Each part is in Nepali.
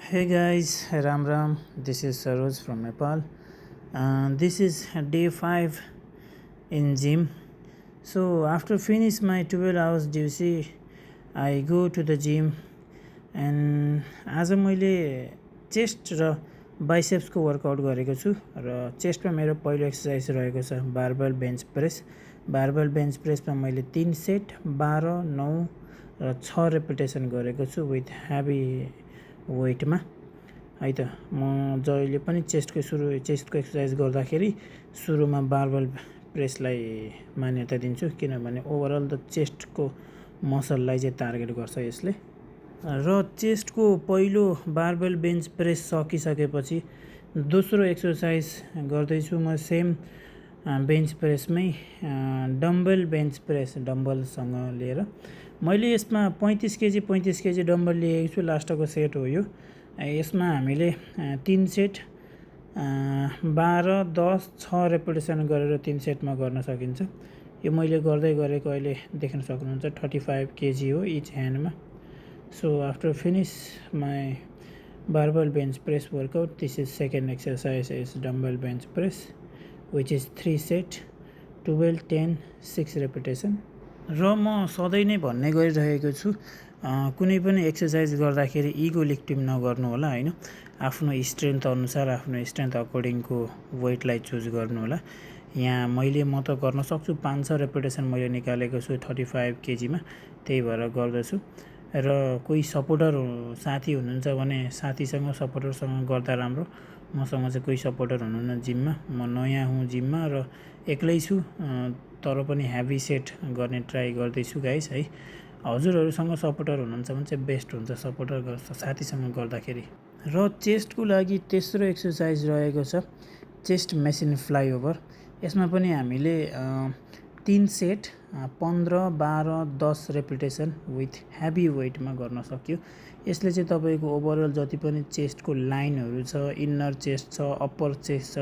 Hey guys, Ram Ram. This is Saroj from Nepal. This is day 5 in gym. So after finish my 12 hours duty, I go to the gym and आज मैले चेस्ट र बाइसेप्सको वर्कआउट गरेको छु र चेस्टमा मेरो पहिलो एक्सर्साइज रहेको छ barbell bench press. Barbell bench प्रेसमा मैले 3 सेट 12, 9 र 6 रेपिटेसन गरेको छु विथ हेभी वेटमा है त। म जहिले पनि चेस्टको एक्सर्साइज गर्दाखेरि सुरुमा बारबेल प्रेसलाई मान्यता दिन्छु, किनभने ओभरअल द चेस्टको मसललाई चाहिँ टार्गेट गर्छ यसले। र चेस्टको पहिलो बारबेल बेन्च प्रेस सकिसकेपछि दोस्रो एक्सर्साइज गर्दैछु म सेम बेन्च प्रेसमै डम्बल बेन्च प्रेस डम्बलसँग लिएर। मैले यसमा 35 केजी डम्बल लिएको छु, लास्टको सेट हो यो। यसमा हामीले 3 सेट 12, 10, 6 रेपिटेसन गरेर 3 सेटमा गर्न सकिन्छ। यो मैले गर्दै गरेको अहिले देख्न सक्नुहुन्छ 35 केजी हो each ह्यान्डमा। So after finish my barbell bench press workout, this is second exercise is dumbbell bench press, which is 3 set 12, 10, 6 repetition. र म सधैँ नै भन्ने गरिरहेको छु, कुनै पनि एक्सर्साइज गर्दाखेरि इगो लिफ्टिङ नगर्नु होला हैन। आफ्नो स्ट्रेन्थ अनुसार आफ्नो स्ट्रेन्थ अकर्डिङको वेटलाई चुज गर्नु होला। यहाँ म त गर्न सक्छु 500 रेपिटेसन मैले निकालेको छु 35 केजीमा, त्यही भएर गर्दछु। र कोही सपोर्टर साथी हुनुहुन्छ भने साथीसँग सपोर्टरसँग गर्दा राम्रो। मसँग चाहिँ कोही सपोर्टर हुनुहुन्न जिममा, म नयाँ हुँ जिममा र एक्लै छु, तर पनि हेभी सेट गर्ने ट्राई गर्दैछु गाइस है। हजुरहरूसँग सपोर्टर हुनुहुन्छ भने चाहिँ बेस्ट हुन्छ सपोर्टर साथीसँग गर्दाखेरि। र चेस्टको लागि तेस्रो एक्सर्साइज रहेको छ चेस्ट मेसिन फ्लाइओभर। यसमा पनि हामीले 3 सेट 15, 12, 10 रेपिटेसन विथ हेभी वेटमा गर्न सक्यो। यसले चाहिँ तपाईँको ओभरअल जति पनि चेस्टको लाइनहरू छ, इन्नर चेस्ट छ, अप्पर चेस्ट छ,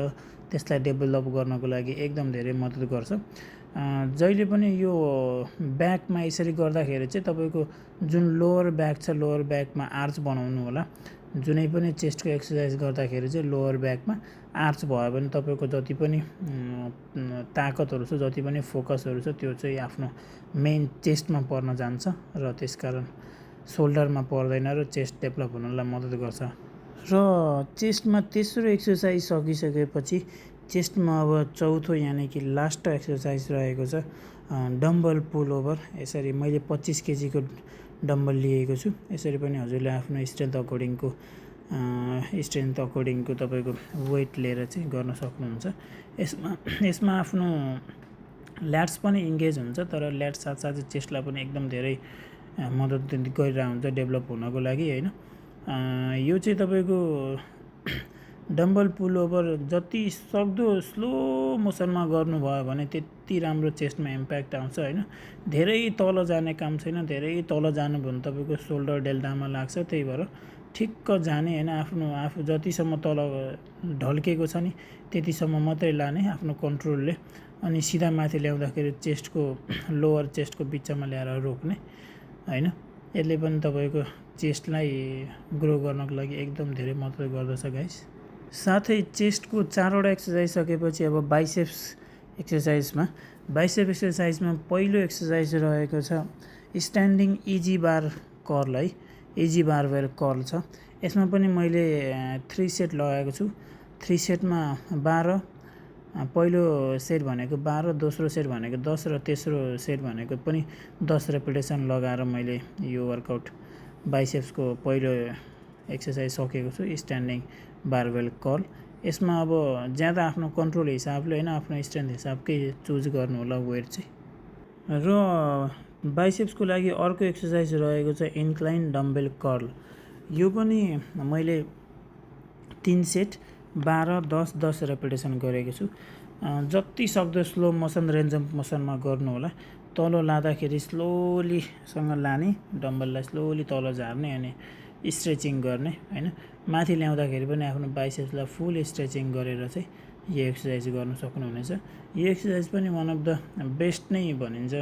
त्यसलाई डेभलप गर्नको लागि एकदम धेरै मद्दत गर्छ। जहिले पनि यो ब्याकमा यसरी गर्दाखेरि चाहिँ तपाईँको जुन लोअर ब्याक छ, लोअर ब्याकमा आर्च बनाउनु होला। जुनै पनि चेस्टको एक्सर्साइज गर्दाखेरि चाहिँ लोअर ब्याकमा आर्च भयो भने तपाईँको जति पनि ताकतहरू छ, जति पनि फोकसहरू छ, त्यो चाहिँ आफ्नो मेन चेस्टमा पर्न जान्छ र त्यसकारण सोल्डरमा पर्दैन र चेस्ट डेभलप हुनलाई मद्दत गर्छ। र चेस्टमा तेस्रो एक्सर्साइज सकिसकेपछि चेस्टमा अब चौथो यानि कि लास्ट एक्सर्साइज रहेको छ डम्बल पुल ओभर। यसरी मैले 25 केजीको डम्बल लिएको छु। यसरी पनि हजुरले आफ्नो स्ट्रेन्थ अकर्डिङको तपाईँको वेट लिएर चाहिँ गर्न सक्नुहुन्छ। यसमा आफ्नो ल्याट्स पनि इन्गेज हुन्छ, तर ल्याट्स साथसाथै चेस्टलाई पनि एकदम धेरै मद्दत गरिरहेको हुन्छ डेभलप हुनको लागि हैन। यो चाहिँ तपाईँको डम्बल पुल ओभर जति सक्दो स्लो मोसनमा गर्नुभयो भने त्यति राम्रो चेस्टमा इम्प्याक्ट आउँछ हैन। धेरै तल जाने काम छैन, धेरै तल जानु भने तपाईँको सोल्डर डेल्टामा लाग्छ, त्यही भएर ठिक्क जाने हैन। आफू जतिसम्म तल ढल्केको छ नि त्यतिसम्म मात्रै लाने आफ्नो कन्ट्रोलले, अनि सिधा माथि ल्याउँदाखेरि चेस्टको लोअर चेस्टको बिचमा ल्याएर रोक्ने हैन। यसले पनि तपाईँको चेस्टलाई ग्रो गर्नको लागि एकदम धेरै मद्दत गर्दछ गाइस। साथै चेस्टको 4वटा एक्सर्साइज सकेपछि अब बाइसेप्स एक्सर्साइजमा पहिलो एक्सर्साइज रहेको छ स्ट्यान्डिङ इजी बार कर्ल है, इजी बारबेल कर्ल छ। यसमा पनि मैले 3 सेट लगाएको छु। 3 सेटमा 12, पहिलो सेट भनेको 12, दोस्रो सेट भनेको 10 र तेस्रो सेट भनेको पनि 10 रेपिटेसन लगाएर मैले यो वर्कआउट बाइसेप्सको पहिलो एक्सर्साइज सकेको छु स्ट्यान्डिङ बारबेल कर्ल। यसमा अब ज्यादा आफ्नो कन्ट्रोल हिसाबले हैन, आफ्नो स्ट्रेन्थ हिसाबकै चुज गर्नु होला वेट चाहिँ। र बाइसेप्सको लागि अर्को एक्सर्साइज रहेको छ इन्क्लाइन डम्बेल कर्ल। यो पनि मैले 3 सेट 12, 10, 10 रेपिटेसन गरेको छु। जति सक्दो स्लो मोसन रेन्ज अफ मोसनमा गर्नु होला। तल लाँदाखेरि स्लोलीसँग लाने, डम्बललाई स्लोली तल झार्ने अनि स्ट्रेचिङ गर्ने हैन। माथि ल्याउँदाखेरि पनि आफ्नो बाइसेप्सलाई फुल स्ट्रेचिङ गरेर चाहिँ यो एक्सर्साइज गर्न सक्नुहुनेछ। यो एक्सर्साइज पनि वान अफ द बेस्ट नै भनिन्छ।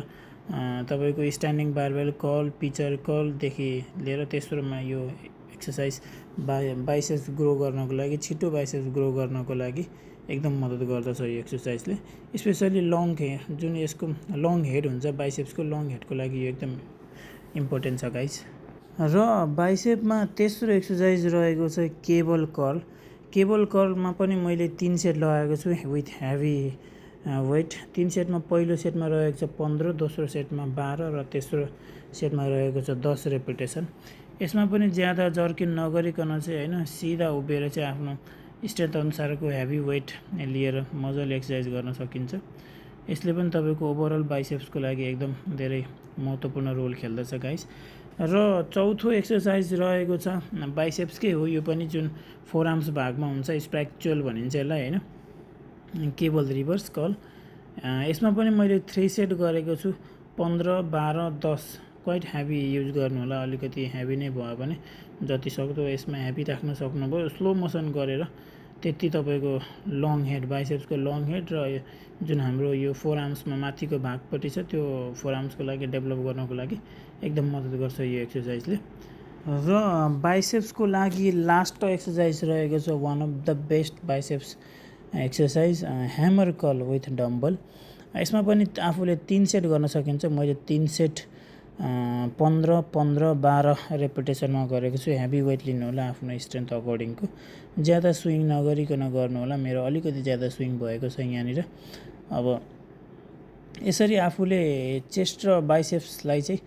तपाईँको स्ट्यान्डिङ बारबेल कर्ल, पिचर कर्लदेखि लिएर तेस्रोमा यो एक्सर्साइज बाइसेप्स ग्रो गर्नको लागि, छिटो बाइसेप्स ग्रो गर्नको लागि एकदम मद्दत गर्दछ यो एक्सर्साइजले। स्पेसली लङ हेड, जुन यसको लङ हेड हुन्छ बाइसेप्सको, लङ हेडको लागि यो एकदम इम्पोर्टेन्ट छ गाइस। र बाइसेपमा तेस्रो एक्सर्साइज रहेको छ केबल कर्ल। केबल कर्लमा पनि मैले 3 सेट लगाएको छु विथ हेभी वेट। 3 सेटमा पहिलो सेटमा रहेको छ 15, दोस्रो सेटमा 12 र तेस्रो सेटमा रहेको छ 10 रेपिटेसन। यसमा पनि ज्यादा जर्किन नगरिकन चाहिँ होइन, सिधा उभिएर चाहिँ आफ्नो स्ट्रेन्थ अनुसारको हेभी वेट लिएर मजाले एक्सर्साइज गर्न सकिन्छ। यसले पनि तपाईँको ओभरअल बाइसेप्सको लागि एकदम धेरै महत्त्वपूर्ण रोल खेल्दछ गाइस। र चौथो एक्सर्साइज रहेको छ बाइसेप्सकै हो, यो पनि जुन फोरआर्म्स भागमा हुन्छ, स्प्याक्चुअल भनिन्छ यसलाई होइन, केबल रिभर्स कर्ल। यसमा पनि मैले 3 सेट गरेको छु, 15, 12, 10। क्वाइट हेभी युज गर्नु होला, अलिकति हेभी नै भयो भने जति सक्दो यसमा हेभी राख्न सक्नुभयो। स्लो मोसन गरेर त्यति तपाईँको लङ हेड, बाइसेप्सको लङ हेड र जुन हाम्रो यो फोरआर्म्समा माथिको भागपट्टि छ त्यो फोरआर्म्सको लागि डेभलप गर्नको लागि एकदम मद्दत गर्छ यो एक्सर्साइजले। र बाइसेप्सको लागि लास्ट एक्सर्साइज रहेको छ one of the best biceps exercise, hammer curl with dumbbell. यसमा पनि आफूले 3 सेट गर्न सकिन्छ। मैले 3 सेट 15, 15, 12 रेपिटेसनमा गरेको छु। हेभी वेट लिनु होला आफ्नो स्ट्रेन्थ अकर्डिङको, ज्यादा स्विङ नगरिकन गर्नु होला। मेरो अलिकति ज्यादा स्विङ भएको छ यहाँनिर। अब यसरी आफूले चेस्ट र बाइसेप्सलाई चाहिँ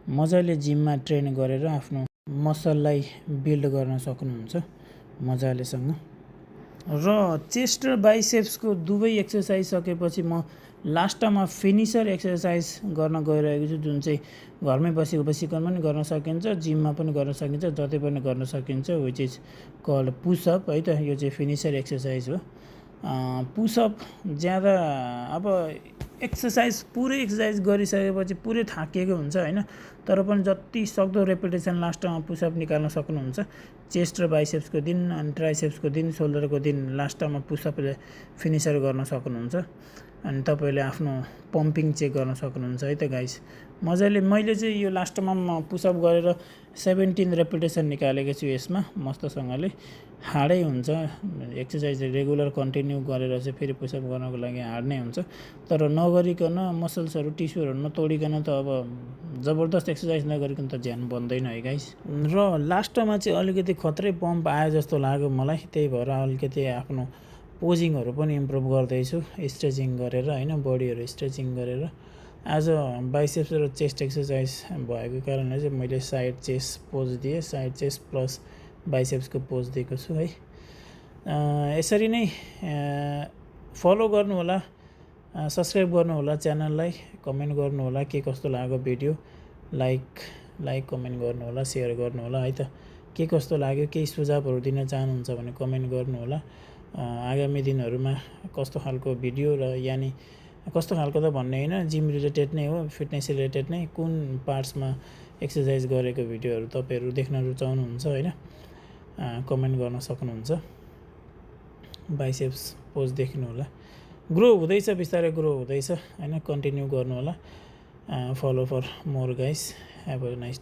मजाले जिममा ट्रेन गरेर आफ्नो मसललाई बिल्ड गर्न सक्नुहुन्छ मजालेसँग। र चेस्ट र बाइसेप्सको दुवै एक्सर्साइज सकेपछि म लास्टमा फिनिसर एक्सर्साइज गर्न गइरहेको छु, जुन चाहिँ घरमै बसिकन पनि गर्न सकिन्छ, जिममा पनि गर्न सकिन्छ, जतै पनि गर्न सकिन्छ, विच इज कल्ड पुसअप है त। यो चाहिँ फिनिसर एक्सर्साइज हो। पुसअप ज्यादा अब पुरै एक्सर्साइज गरिसकेपछि पुरै थाकिएको हुन्छ होइन, तर पनि जति सक्दो रेपिटेसन लास्टमा पुसअप निकाल्न सक्नुहुन्छ। चेस्ट र बाइसेप्सको दिन अनि ट्राइसेप्सको दिन, सोल्डरको दिन लास्टमा पुसअपले फिनिसर गर्न सक्नुहुन्छ। अनि तपाईँले आफ्नो पम्पिङ चेक गर्न सक्नुहुन्छ है त गाइस मजाले। मैले चाहिँ यो लास्टमा पुसअप गरेर 17 रेपिटेसन निकालेको छु यसमा मस्तसँगले। हार्डै हुन्छ एक्सर्साइज, रेगुलर कन्टिन्यू गरेर चाहिँ फेरि पुसअप गर्नको लागि हार्ड नै हुन्छ, तर नगरिकन मसल्सहरू टिस्युहरू नतोडिकन त अब जबरदस्त एक्सर्साइज नगरिकन त ज्यान बन्दैन है गाइस। र लास्टमा चाहिँ अलिकति खत्रै पम्प आयो जस्तो लाग्यो मलाई, त्यही भएर अलिकति आफ्नो पोजिङहरू पनि इम्प्रुभ गर्दैछु स्ट्रेचिङ गरेर होइन, बडीहरू स्ट्रेचिङ गरेर। आज बाइसेप्स र चेस्ट एक्सर्साइज भएको कारणले चाहिँ मैले साइड चेस्ट पोज दिएँ, साइड चेस्ट प्लस बाइसेप्सको पोज दिएको छु है। यसरी नै फलो गर्नुहोला, सब्सक्राइब गर्नुहोला च्यानललाई, कमेन्ट गर्नुहोला के कस्तो लाग्यो भिडियो, लाइक कमेन्ट गर्नुहोला, सेयर गर्नुहोला है त। के कस्तो लाग्यो, केही सुझावहरू दिन चाहनुहुन्छ भने कमेन्ट गर्नुहोला। आगामी दिनहरूमा कस्तो खालको भिडियो र यानि कस्तो खालको त भन्ने होइन, जिम रिलेटेड नै हो, फिटनेस रिलेटेड नै, कुन पार्ट्समा एक्सर्साइज गरेको भिडियोहरू तपाईँहरू देख्न रुचाउनुहुन्छ होइन, कमेन्ट गर्न सक्नुहुन्छ। बाइसेप्स पोज देख्नु होला, ग्रो हुँदैछ, बिस्तारै ग्रो हुँदैछ होइन, कन्टिन्यू गर्नु होला। Follow for more guys, have a nice day.